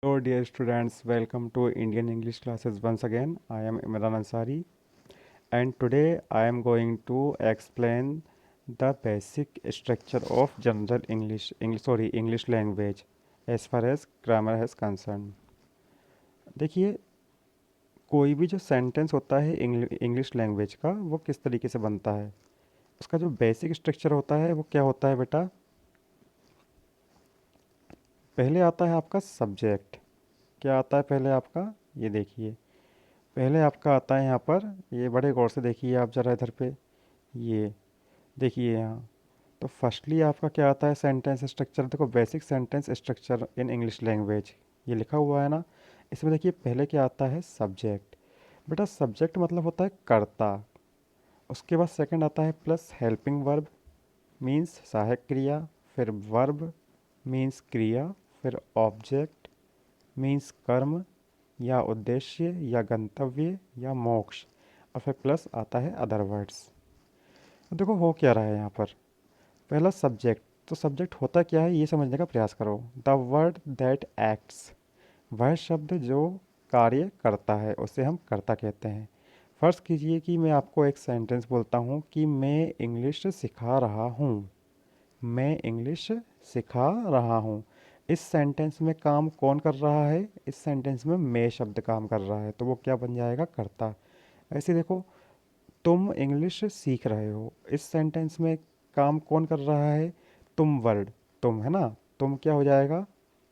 Hello dear students, welcome to Indian English classes once again. I am Imran Ansari and today I am going to explain the basic structure of general English language as far as grammar is concerned. देखिए, कोई भी जो sentence होता है English language का वो किस तरीके से बनता है। उसका जो बेसिक स्ट्रक्चर होता है वो क्या होता है बेटा। पहले आता है आपका सब्जेक्ट। क्या आता है पहले आपका, ये देखिए। पहले आपका आता है यहाँ पर, ये बड़े गौर से देखिए आप ज़रा इधर पे, ये देखिए यहाँ। तो फर्स्टली आपका क्या आता है, सेंटेंस स्ट्रक्चर। देखो, basic sentence structure in English language ये लिखा हुआ है ना। इसमें देखिए पहले क्या आता है, सब्जेक्ट। बेटा सब्जेक्ट मतलब होता है कर्ता। उसके बाद सेकंड आता है प्लस हेल्पिंग वर्ब, मीन्स सहायक क्रिया। फिर वर्ब मीन्स क्रिया। फिर ऑब्जेक्ट मीन्स कर्म या उद्देश्य या गंतव्य या मोक्ष। और फिर प्लस आता है अदर वर्ड्स। तो देखो हो क्या रहा है यहाँ पर। पहला सब्जेक्ट। तो सब्जेक्ट होता क्या है ये समझने का प्रयास करो। द वर्ड दैट एक्ट्स, वह शब्द जो कार्य करता है उसे हम कर्ता कहते हैं। फ़र्ज़ कीजिए कि मैं आपको एक सेंटेंस बोलता हूँ कि मैं इंग्लिश सिखा रहा हूँ। मैं इंग्लिश सिखा रहा हूँ। इस सेंटेंस में काम कौन कर रहा है, इस सेंटेंस में मैं शब्द काम कर रहा है, तो वो क्या बन जाएगा, कर्ता। ऐसे देखो, तुम इंग्लिश सीख रहे हो, इस सेंटेंस में काम कौन कर रहा है, तुम वर्ड, तुम है ना। तुम क्या हो जाएगा,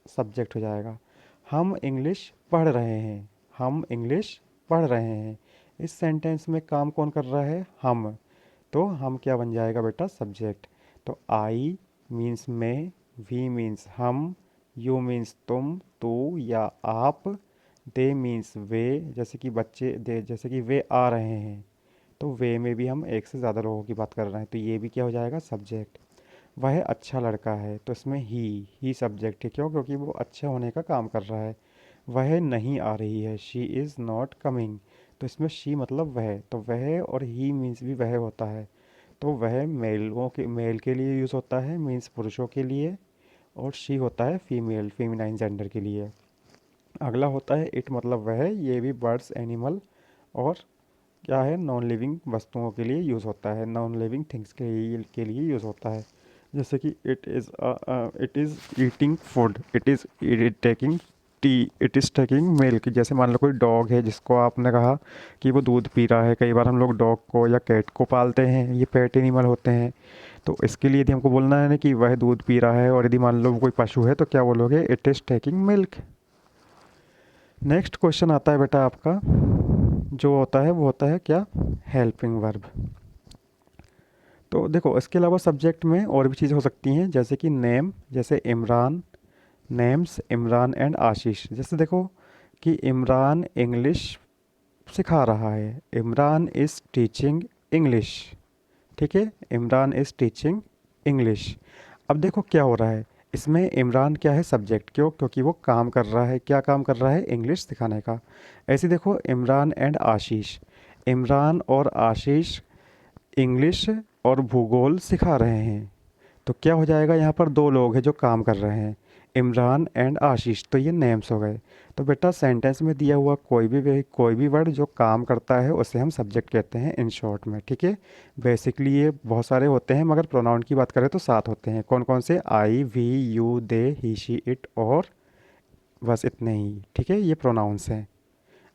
सब्जेक्ट हो जाएगा। हम इंग्लिश पढ़ रहे हैं, हम इंग्लिश पढ़ रहे हैं, इस सेंटेंस में काम कौन कर रहा है, हम। तो हम क्या बन जाएगा बेटा, सब्जेक्ट। तो आई मीन्स मैं, वी मीन्स हम, यू मीन्स तुम, तू या आप, दे मीन्स वे, जैसे कि बच्चे, दे जैसे कि वे आ रहे हैं। तो वे में भी हम एक से ज़्यादा लोगों की बात कर रहे हैं, तो ये भी क्या हो जाएगा, सब्जेक्ट। वह अच्छा लड़का है, तो इसमें ही सब्जेक्ट है। क्यों, क्योंकि वो अच्छा होने का काम कर रहा है। वह नहीं आ रही है, शी इज़ नॉट कमिंग, तो इसमें शी मतलब वह, तो वह और ही मीन्स भी वह होता है। तो वह मेल के लिए यूज़ होता है, मीन्स पुरुषों के लिए। और शी होता है फीमेल, फेमिनाइन जेंडर के लिए। अगला होता है इट, मतलब वह, ये भी बर्ड्स, एनिमल और क्या है, नॉन लिविंग वस्तुओं के लिए यूज़ होता है, नॉन लिविंग थिंग्स के लिए यूज़ होता है। जैसे कि it is eating food, it is taking tea, it is taking milk. जैसे मान लो कोई डॉग है जिसको आपने कहा कि वो दूध पी रहा है। कई बार हम लोग डॉग को या कैट को पालते हैं, ये पेट एनिमल होते हैं। तो इसके लिए यदि हमको बोलना है ना कि वह दूध पी रहा है, और यदि मान लो वो कोई पशु है, तो क्या बोलोगे, it is taking milk. Next question आता है बेटा आपका, जो होता है वो होता है क्या, हेल्पिंग वर्ब। तो देखो, इसके अलावा सब्जेक्ट में और भी चीज़ें हो सकती हैं, जैसे कि नेम, जैसे इमरान, नेम्स इमरान एंड आशीष। जैसे देखो कि इमरान इंग्लिश सिखा रहा है, इमरान इज़ टीचिंग इंग्लिश। ठीक है, इमरान इज़ टीचिंग इंग्लिश। अब देखो क्या हो रहा है, इसमें इमरान क्या है, सब्जेक्ट। क्यों, क्योंकि वो काम कर रहा है, क्या काम कर रहा है, इंग्लिश सिखाने का। ऐसे देखो इमरान एंड आशीष, इमरान और आशीष इंग्लिश और भूगोल सिखा रहे हैं। तो क्या हो जाएगा, यहाँ पर दो लोग हैं जो काम कर रहे हैं, इमरान एंड आशीष, तो ये नेम्स हो गए। तो बेटा सेंटेंस में दिया हुआ कोई भी वर्ड जो काम करता है उसे हम सब्जेक्ट कहते हैं इन शॉर्ट में। ठीक है, बेसिकली ये बहुत सारे होते हैं, मगर प्रोनाउन की बात करें तो 7 होते हैं। कौन कौन से, I, we, you, they, he, she, it और बस इतने ही। ठीक है, ये प्रोनाउंस हैं।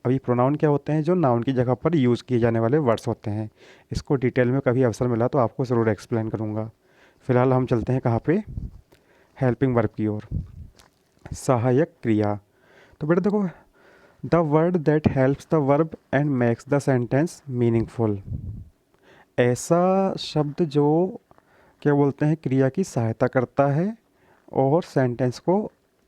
अब ये प्रोनाउन क्या होते हैं, जो नाउन की जगह पर यूज़ किए जाने वाले वर्ड्स होते हैं। इसको डिटेल में कभी अवसर मिला तो आपको ज़रूर एक्सप्लेन करूँगा। फिलहाल हम चलते हैं कहाँ पे, हेल्पिंग वर्ब की ओर, सहायक क्रिया। तो बेटा देखो, the word that helps the verb and makes the sentence meaningful. ऐसा शब्द जो क्या बोलते हैं, क्रिया की सहायता करता है और सेंटेंस को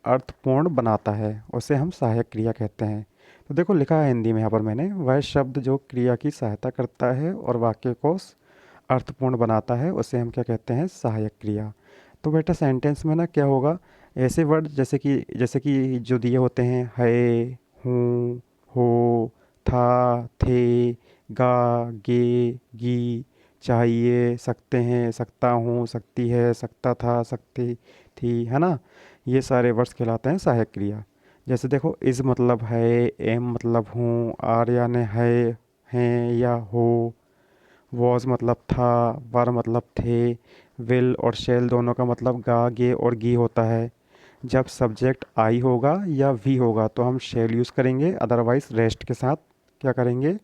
अर्थपूर्ण बनाता है, उसे हम सहायक क्रिया कहते हैं। तो देखो लिखा है हिंदी में यहाँ पर मैंने, वह शब्द जो क्रिया की सहायता करता है और वाक्य को अर्थपूर्ण बनाता है उसे हम क्या कहते हैं, सहायक क्रिया। तो बेटा सेंटेंस में ना क्या होगा, ऐसे वर्ड जैसे कि जो दिए होते हैं, है, हूँ, हो, था, थे, गा, गे, गी, चाहिए, सकते हैं, सकता हूँ, सकती है, सकता था, सकती थी, है ना। ये सारे वर्ड्स कहलाते हैं सहायक क्रिया। जैसे देखो, इज़ मतलब है, एम मतलब हूँ, आर यानी है, हैं या हो, वॉज मतलब था, वर मतलब थे, विल और शेल दोनों का मतलब गा, गे और गी होता है। जब सब्जेक्ट आई होगा या वी होगा तो हम शेल यूज़ करेंगे, अदरवाइज रेस्ट के साथ क्या करेंगे,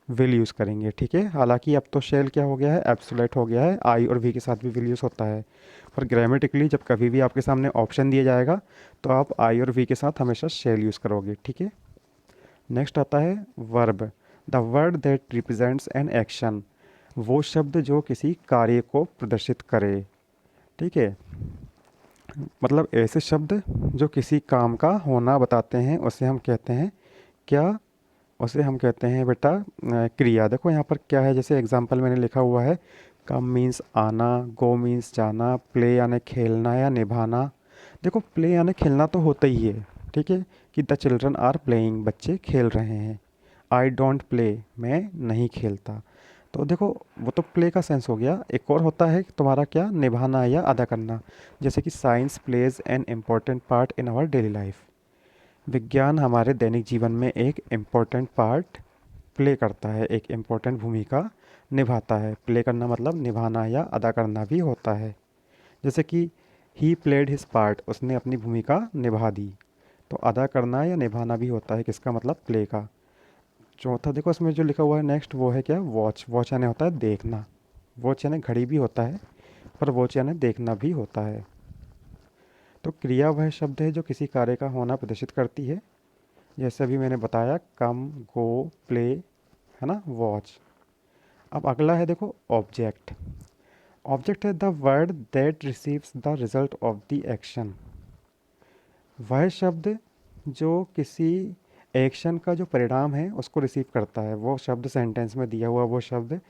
विल यूज़ करेंगे। ठीक है, हालांकि अब तो शेल क्या हो गया है, एब्सोल्यूट हो गया है, आई और वी के साथ भी विल यूज़ होता है। पर ग्रामेटिकली जब कभी भी आपके सामने ऑप्शन दिया जाएगा तो आप आई और वी के साथ हमेशा शेल यूज़ करोगे। ठीक है, नेक्स्ट आता है verb. The word that represents an action, वो शब्द जो किसी कार्य को प्रदर्शित करे। ठीक है, मतलब ऐसे शब्द जो किसी काम का होना बताते हैं उसे हम कहते हैं क्या, उसे हम कहते हैं बेटा क्रिया। देखो यहाँ पर क्या है, जैसे एग्जांपल मैंने लिखा हुआ है, कम मीन्स आना, गो मीन्स जाना, प्ले यानी खेलना या निभाना। देखो प्ले यानी खेलना तो होता ही है, ठीक है, कि द चिल्ड्रन आर प्लेइंग, बच्चे खेल रहे हैं। आई डोंट प्ले, मैं नहीं खेलता। तो देखो वो तो प्ले का सेंस हो गया। एक और होता है तुम्हारा क्या, निभाना या अदा करना। जैसे कि science plays an important part in our daily life, विज्ञान हमारे दैनिक जीवन में एक इम्पोर्टेंट पार्ट प्ले करता है, एक इम्पोर्टेंट भूमिका निभाता है। प्ले करना मतलब निभाना या अदा करना भी होता है। जैसे कि ही प्लेड हिज पार्ट, उसने अपनी भूमिका निभा दी। तो अदा करना या निभाना भी होता है किसका, मतलब प्ले का। चौथा देखो इसमें जो लिखा हुआ है नेक्स्ट, वो है क्या, वॉच। वॉच यानी होता है देखना, वॉच यानी घड़ी भी होता है, पर वॉच यानी देखना भी होता है। तो क्रिया वह शब्द है जो किसी कार्य का होना प्रदर्शित करती है, जैसे अभी मैंने बताया, कम, गो, प्ले, है ना, वॉच। अब अगला है देखो ऑब्जेक्ट। ऑब्जेक्ट है the word that receives the result of the action, वह शब्द जो किसी एक्शन का जो परिणाम है उसको रिसीव करता है। वो शब्द सेंटेंस में दिया हुआ वो शब्द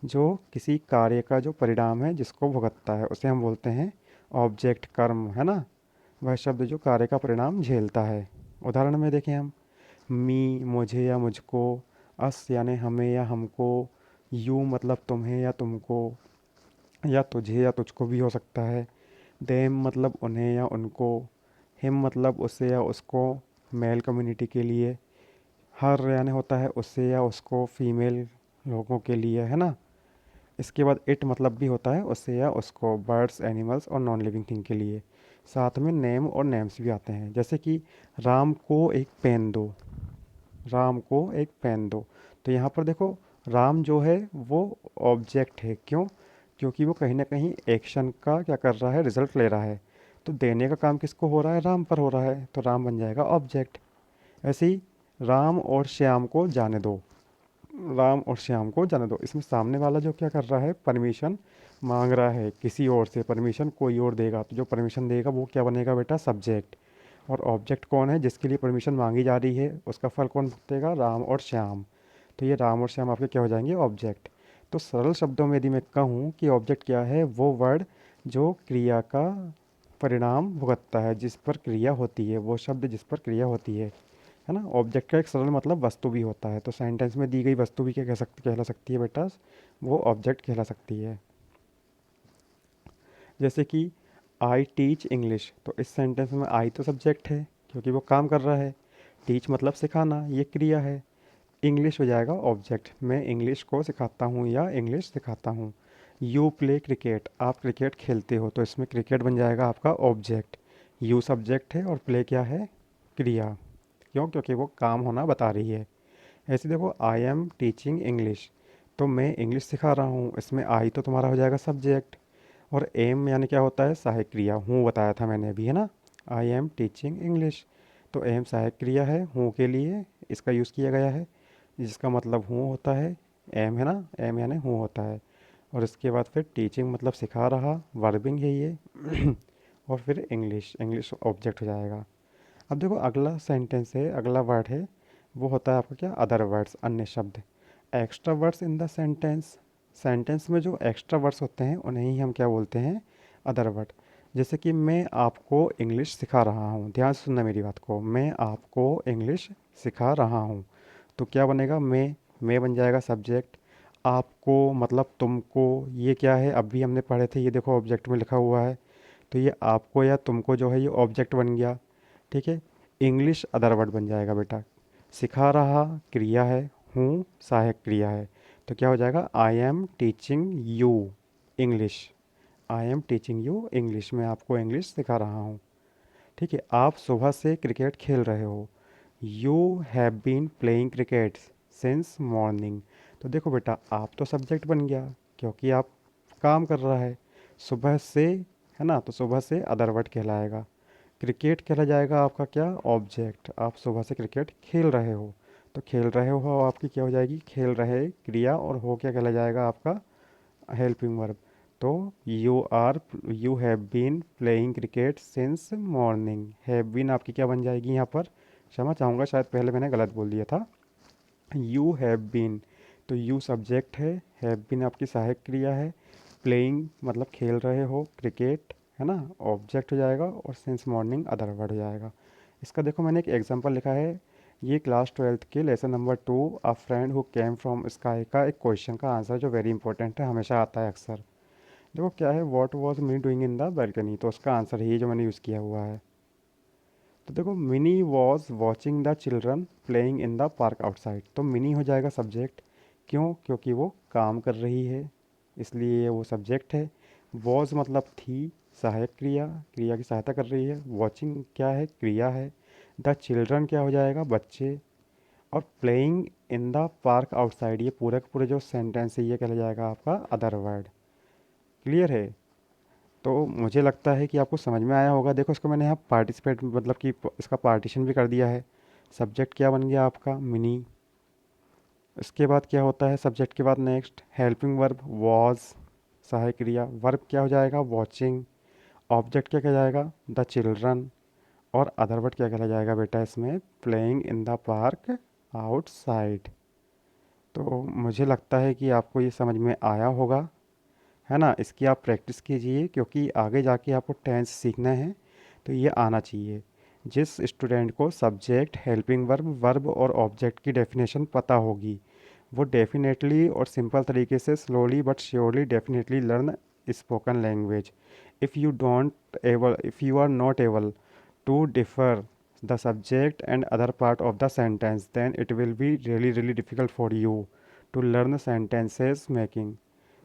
जो किसी कार्य का जो परिणाम है जिसको भुगतता है उसे हम बोलते हैं ऑब्जेक्ट, कर्म, है ना। वह शब्द जो कार्य का परिणाम झेलता है। उदाहरण में देखें हम, मी मुझे या मुझको, अस यानी हमें या हमको, यू मतलब तुम्हें या तुमको, या तुझे या तुझको भी हो सकता है। देम मतलब उन्हें या उनको, हिम मतलब उसे या उसको, मेल कम्युनिटी के लिए। हर यानी होता है उसे या उसको, फीमेल लोगों के लिए, है ना। इसके बाद इट मतलब भी होता है उसे या उसको, बर्ड्स, एनिमल्स और नॉन लिविंग थिंग के लिए। साथ में नेम और नेम्स भी आते हैं, जैसे कि राम को एक पेन दो, राम को एक पेन दो। तो यहाँ पर देखो राम जो है वो ऑब्जेक्ट है, क्यों, क्योंकि वो कहीं ना कहीं एक्शन का क्या कर रहा है, रिजल्ट ले रहा है। तो देने का काम किसको हो रहा है, राम पर हो रहा है, तो राम बन जाएगा ऑब्जेक्ट। ऐसे ही राम और श्याम को जाने दो, राम और श्याम को जाने दो, इसमें सामने वाला जो क्या कर रहा है, परमिशन मांग रहा है किसी और से, परमिशन कोई और देगा, तो जो परमिशन देगा वो क्या बनेगा बेटा, सब्जेक्ट। और ऑब्जेक्ट कौन है, जिसके लिए परमिशन मांगी जा रही है, उसका फल कौन भुगतेगा, राम और श्याम। तो ये राम और श्याम आपके क्या हो जाएंगे, ऑब्जेक्ट। तो सरल शब्दों में यदि मैं कहूँ कि ऑब्जेक्ट क्या है, वो वर्ड जो क्रिया का परिणाम भुगतता है, जिस पर क्रिया होती है, वो शब्द जिस पर क्रिया होती है ना। ऑब्जेक्ट का एक सरल मतलब वस्तु भी होता है, तो सेंटेंस में दी गई वस्तु भी क्या कहला सकती है बेटा, वो ऑब्जेक्ट कहला सकती है। जैसे कि आई टीच इंग्लिश, तो इस सेंटेंस में आई तो सब्जेक्ट है क्योंकि वो काम कर रहा है, टीच मतलब सिखाना, ये क्रिया है, इंग्लिश हो जाएगा ऑब्जेक्ट, मैं इंग्लिश को सिखाता हूँ या इंग्लिश सिखाता हूँ। यू प्ले क्रिकेट, आप क्रिकेट खेलते हो, तो इसमें क्रिकेट बन जाएगा आपका ऑब्जेक्ट। यू सब्जेक्ट है और प्ले क्या है, क्रिया, क्यों, क्योंकि वो काम होना बता रही है। ऐसे देखो आई एम टीचिंग इंग्लिश, तो मैं इंग्लिश सिखा रहा हूँ, इसमें आई तो तुम्हारा हो जाएगा सब्जेक्ट। और एम यानी क्या होता है, सहायक क्रिया, हूँ बताया था मैंने अभी, है ना। आई एम टीचिंग इंग्लिश, तो एम सहायक क्रिया है, हूँ के लिए इसका यूज़ किया गया है, जिसका मतलब हूँ होता है, एम है ना, एम यानी हूँ होता है। और इसके बाद फिर टीचिंग मतलब सिखा रहा, वर्बिंग है ये और फिर इंग्लिश, इंग्लिश ऑब्जेक्ट हो जाएगा। अब देखो अगला सेंटेंस है, अगला वर्ड है, वो होता है आपका क्या, अदर वर्ड्स, अन्य शब्द। Extra words in the sentence, sentence में जो एक्स्ट्रा वर्ड्स होते हैं उन्हें ही हम क्या बोलते हैं, अदर वर्ड। जैसे कि मैं आपको इंग्लिश सिखा रहा हूँ, ध्यान से सुनना मेरी बात को, मैं आपको इंग्लिश सिखा रहा हूँ, तो क्या बनेगा, मैं बन जाएगा सब्जेक्ट। आपको मतलब तुमको, ये क्या है, अभी हमने पढ़े थे, ये देखो ऑब्जेक्ट में लिखा हुआ है, तो ये आपको या तुमको जो है ये ऑब्जेक्ट बन गया। ठीक है, इंग्लिश अदर वर्ड बन जाएगा बेटा। सिखा रहा क्रिया है, हूँ सहायक क्रिया है, तो क्या हो जाएगा, I am teaching you English. I am teaching you English, मैं आपको इंग्लिश सिखा रहा हूँ। ठीक है, आप सुबह से क्रिकेट खेल रहे हो। You have been playing cricket since morning. तो देखो बेटा, आप तो सब्जेक्ट बन गया क्योंकि आप काम कर रहा है सुबह से, है ना, तो सुबह से अदर वर्ड कहलाएगा। क्रिकेट कहला जाएगा आपका क्या, ऑब्जेक्ट। आप सुबह से क्रिकेट खेल रहे हो, तो खेल रहे हो आपकी क्या हो जाएगी, खेल रहे क्रिया, और हो क्या कहला जाएगा आपका, हेल्पिंग वर्ब। तो you have been playing cricket since morning. Have been आपकी क्या बन जाएगी यहाँ पर, क्षमा चाहूँगा शायद पहले मैंने गलत बोल दिया था। यू हैव बीन, तो यू सब्जेक्ट है बीन आपकी सहायक क्रिया है, प्लेइंग मतलब खेल रहे हो क्रिकेट, है ना, ऑब्जेक्ट हो जाएगा, और सिंस मॉर्निंग अदर वर्ड हो जाएगा। इसका देखो मैंने एक एग्जांपल लिखा है, ये क्लास 12th के lesson number 2 a friend who came from sky का एक क्वेश्चन का आंसर जो वेरी इंपॉर्टेंट है, हमेशा आता है अक्सर। देखो क्या है, what was mini doing in the balcony, तो उसका आंसर ही जो मैंने यूज़ किया हुआ है। तो देखो, mini was watching the children playing in the park outside, तो मिनी हो जाएगा सब्जेक्ट। क्यों, क्योंकि वो काम कर रही है, इसलिए वो सब्जेक्ट है। वॉज मतलब थी, सहायक क्रिया, क्रिया की सहायता कर रही है। वॉचिंग क्या है, क्रिया है। द चिल्ड्रन क्या हो जाएगा, बच्चे। और playing in the park outside, ये पूरे के पूरे जो सेंटेंस है ये कहला जाएगा आपका अदर वर्ड। क्लियर है। तो मुझे लगता है कि आपको समझ में आया होगा। देखो, इसको मैंने यहाँ पार्टिसिपेट मतलब कि इसका पार्टीशन भी कर दिया है। सब्जेक्ट क्या बन गया आपका, मिनी। इसके बाद क्या होता है, सब्जेक्ट के बाद नेक्स्ट हेल्पिंग वर्ब वॉज, सहायक क्रिया। वर्ब क्या हो जाएगा, वॉचिंग। ऑब्जेक्ट क्या कहा जाएगा, द चिल्ड्रन। और अदर वर्ड क्या कहला जाएगा बेटा इसमें, playing in the park outside. तो मुझे लगता है कि आपको ये समझ में आया होगा, है ना। इसकी आप प्रैक्टिस कीजिए क्योंकि आगे जाके आपको टेंस सीखना है, तो ये आना चाहिए। जिस स्टूडेंट को सब्जेक्ट, हेल्पिंग वर्ब, वर्ब और ऑब्जेक्ट की डेफिनेशन पता होगी, वो डेफिनेटली और सिंपल तरीके से slowly but surely definitely learn spoken language. If you are not able to differ the subject and other part of the sentence, then it will be really really difficult for you to learn sentences making।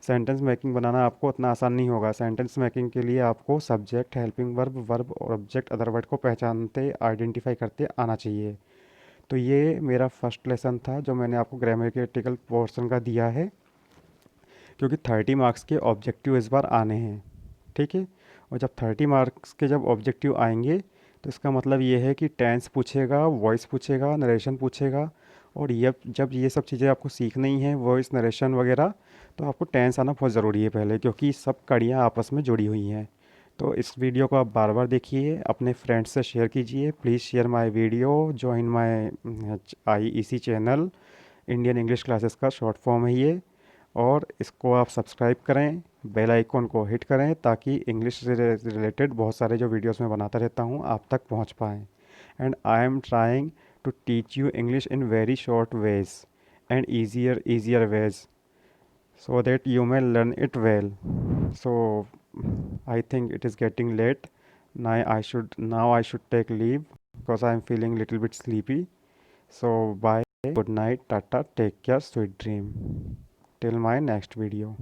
Sentence making बनाना आपको उतना आसान नहीं होगा। Sentence making के लिए आपको subject, helping verb, verb और ऑब्जेक्ट, अदर वर्ड को पहचानते, आइडेंटिफाई करते आना चाहिए। तो ये मेरा फर्स्ट लेसन था जो मैंने आपको ग्रामेटिकल पोर्शन का दिया है, क्योंकि 30 मार्क्स के ऑब्जेक्टिव इस बार आने हैं। ठीक है, और जब 30 मार्क्स के जब ऑब्जेक्टिव आएंगे, तो इसका मतलब ये है कि टेंस पूछेगा, वॉइस पूछेगा, नरेशन पूछेगा। और ये जब ये सब चीज़ें आपको सीखनी है, वॉइस, नरेशन वगैरह, तो आपको टेंस आना बहुत ज़रूरी है पहले, क्योंकि सब कड़ियाँ आपस में जुड़ी हुई हैं। तो इस वीडियो को आप बार बार देखिए, अपने फ्रेंड्स से शेयर कीजिए। Please share my video, join my IEC channel. Indian English classes का शॉर्ट फॉर्म है ये। और इसको आप सब्सक्राइब करें, बेल आइकॉन को हिट करें, ताकि इंग्लिश से रिलेटेड बहुत सारे जो वीडियोस मैं बनाता रहता हूँ आप तक पहुँच पाएँ। And I am trying to teach you English in very short ways and easier ways, so that you may learn it well. So I think it is getting late. Now I should take leave because I am feeling little bit sleepy. So bye, good night, tata, take care, sweet dream. Till my next video.